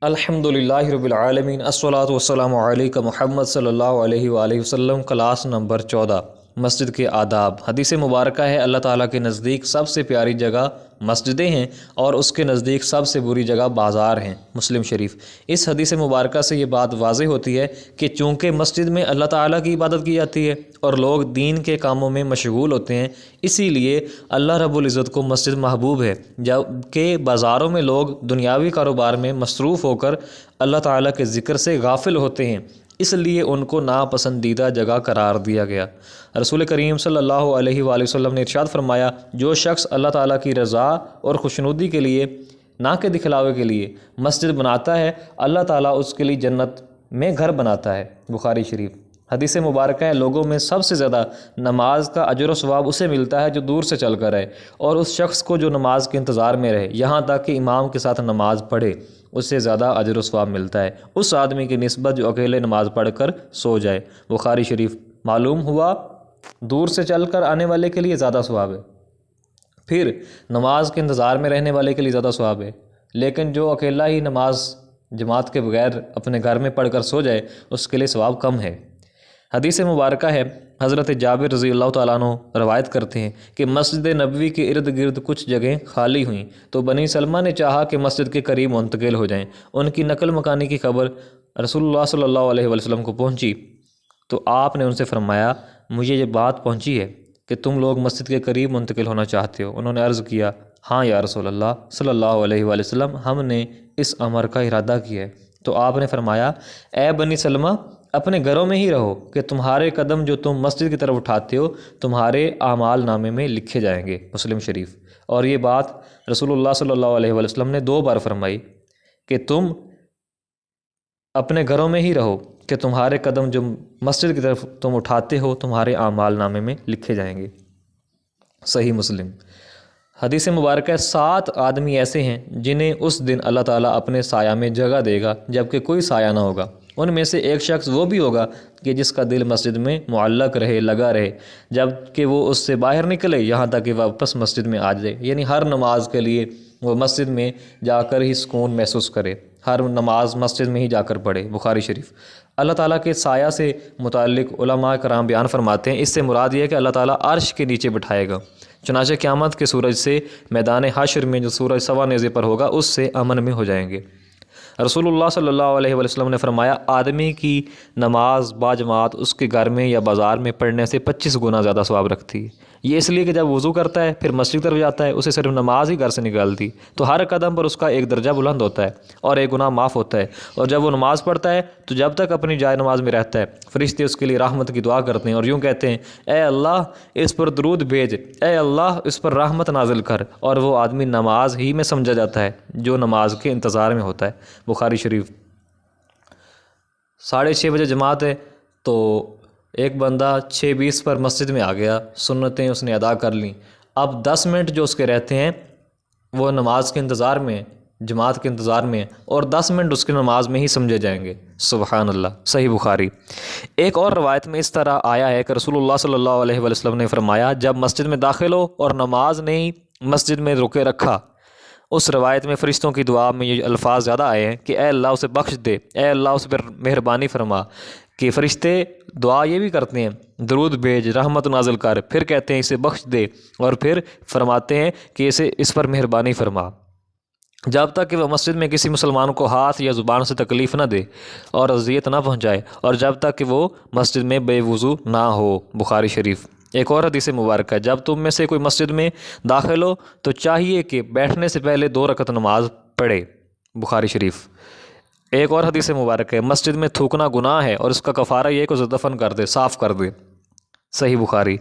الحمدللہ رب العالمین الصلاۃ والسلام علیک محمد صلی اللہ علیہ وآلہ وسلم۔ کلاس نمبر 14 مسجد کے آداب۔ حدیث مبارکہ ہے اللہ تعالیٰ کے نزدیک سب سے پیاری جگہ مسجدیں ہیں اور اس کے نزدیک سب سے بری جگہ بازار ہیں۔ مسلم شریف۔ اس حدیث مبارکہ سے یہ بات واضح ہوتی ہے کہ چونکہ مسجد میں اللہ تعالیٰ کی عبادت کی جاتی ہے اور لوگ دین کے کاموں میں مشغول ہوتے ہیں، اسی لیے اللہ رب العزت کو مسجد محبوب ہے، جبکہ بازاروں میں لوگ دنیاوی کاروبار میں مصروف ہو کر اللہ تعالیٰ کے ذکر سے غافل ہوتے ہیں، اس لیے ان کو ناپسندیدہ جگہ قرار دیا گیا۔ رسول کریم صلی اللہ علیہ وآلہ وسلم نے ارشاد فرمایا، جو شخص اللہ تعالیٰ کی رضا اور خوشنودی کے لیے، نہ کہ دکھلاوے کے لیے مسجد بناتا ہے، اللہ تعالیٰ اس کے لیے جنت میں گھر بناتا ہے۔ بخاری شریف۔ حدیث مبارکہ ہے، لوگوں میں سب سے زیادہ نماز کا اجر و ثواب اسے ملتا ہے جو دور سے چل کر رہے، اور اس شخص کو جو نماز کے انتظار میں رہے یہاں تک کہ امام کے ساتھ نماز پڑھے، اس سے زیادہ اجر و ثواب ملتا ہے اس آدمی کی نسبت جو اکیلے نماز پڑھ کر سو جائے۔ بخاری شریف۔ معلوم ہوا دور سے چل کر آنے والے کے لیے زیادہ ثواب ہے، پھر نماز کے انتظار میں رہنے والے کے لیے زیادہ ثواب ہے، لیکن جو اکیلا ہی نماز جماعت کے بغیر اپنے گھر میں پڑھ کر سو جائے اس کے لیے ثواب کم ہے۔ حدیث مبارکہ ہے، حضرت جابر رضی اللہ تعالیٰ عنہ روایت کرتے ہیں کہ مسجد نبوی کے ارد گرد کچھ جگہیں خالی ہوئیں تو بنی سلمہ نے چاہا کہ مسجد کے قریب منتقل ہو جائیں۔ ان کی نقل مکانی کی خبر رسول اللہ صلی اللہ علیہ وسلم کو پہنچی تو آپ نے ان سے فرمایا، مجھے یہ بات پہنچی ہے کہ تم لوگ مسجد کے قریب منتقل ہونا چاہتے ہو۔ انہوں نے عرض کیا، ہاں یا رسول اللہ صلی اللہ علیہ وآلہ وسلم، ہم نے اس امر کا ارادہ کیا ہے۔ تو آپ نے فرمایا، اے بنی سلمہ، اپنے گھروں میں ہی رہو کہ تمہارے قدم جو تم مسجد کی طرف اٹھاتے ہو تمہارے اعمال نامے میں لکھے جائیں گے۔ مسلم شریف۔ اور یہ بات رسول اللہ صلی اللہ علیہ وسلم نے 2 بار فرمائی کہ تم اپنے گھروں میں ہی رہو کہ تمہارے قدم جو مسجد کی طرف تم اٹھاتے ہو تمہارے اعمال نامے میں لکھے جائیں گے۔ صحیح مسلم۔ حدیث مبارکہ 7 آدمی ایسے ہیں جنہیں اس دن اللہ تعالیٰ اپنے سایہ میں جگہ دے گا جبکہ کوئی سایہ نہ ہوگا۔ ان میں سے ایک شخص وہ بھی ہوگا کہ جس کا دل مسجد میں معلق رہے، لگا رہے، جب کہ وہ اس سے باہر نکلے یہاں تک کہ واپس مسجد میں آ جائے، یعنی ہر نماز کے لیے وہ مسجد میں جا کر ہی سکون محسوس کرے، ہر نماز مسجد میں ہی جا کر پڑھے۔ بخاری شریف۔ اللہ تعالیٰ کے سایہ سے متعلق علماء کرام بیان فرماتے ہیں، اس سے مراد یہ ہے کہ اللہ تعالیٰ عرش کے نیچے بٹھائے گا، چنانچہ قیامت کے سورج سے میدان حشر میں جو سورج سوا نیزے پر ہوگا اس سے امن میں ہو جائیں گے۔ رسول اللہ صلی اللہ علیہ وسلم نے فرمایا، آدمی کی نماز باجماعت اس کے گھر میں یا بازار میں پڑھنے سے 25 گنا زیادہ ثواب رکھتی ہے۔ یہ اس لیے کہ جب وضو کرتا ہے پھر مسجد طرف جاتا ہے، اسے صرف نماز ہی گھر سے نکالتی تو ہر قدم پر اس کا ایک درجہ بلند ہوتا ہے اور ایک گناہ معاف ہوتا ہے، اور جب وہ نماز پڑھتا ہے تو جب تک اپنی جائے نماز میں رہتا ہے فرشتے اس کے لیے رحمت کی دعا کرتے ہیں اور یوں کہتے ہیں، اے اللہ اس پر درود بھیج، اے اللہ اس پر رحمت نازل کر، اور وہ آدمی نماز ہی میں سمجھا جاتا ہے جو نماز کے انتظار میں ہوتا ہے۔ بخاری شریف۔ 6:30 بجے جماعت ہے تو ایک بندہ 6:20 پر مسجد میں آ گیا، سنتیں اس نے ادا کر لیں، اب 10 منٹ جو اس کے رہتے ہیں وہ نماز کے انتظار میں، جماعت کے انتظار میں، اور 10 منٹ اس کی نماز میں ہی سمجھے جائیں گے۔ سبحان اللہ۔ صحیح بخاری۔ ایک اور روایت میں اس طرح آیا ہے کہ رسول اللہ صلی اللہ علیہ وسلم نے فرمایا، جب مسجد میں داخل ہو اور نماز نے ہی مسجد میں روکے رکھا، اس روایت میں فرشتوں کی دعا میں یہ الفاظ زیادہ آئے ہیں کہ اے اللہ اسے بخش دے، اے اللہ اس پر مہربانی فرما، کہ فرشتے دعا یہ بھی کرتے ہیں، درود بھیج، رحمت نازل کر، پھر کہتے ہیں اسے بخش دے، اور پھر فرماتے ہیں کہ اس پر مہربانی فرما، جب تک کہ وہ مسجد میں کسی مسلمان کو ہاتھ یا زبان سے تکلیف نہ دے اور اذیت نہ پہنچائے، اور جب تک کہ وہ مسجد میں بے وضو نہ ہو۔ بخاری شریف۔ ایک اور حدیث مبارکہ ہے، جب تم میں سے کوئی مسجد میں داخل ہو تو چاہیے کہ بیٹھنے سے پہلے 2 رکعت نماز پڑھے۔ بخاری شریف۔ ایک اور حدیث مبارکہ ہے، مسجد میں تھوکنا گناہ ہے اور اس کا کفارہ یہ ہے کہ اسے دفن کر دے، صاف کر دے۔ صحیح بخاری۔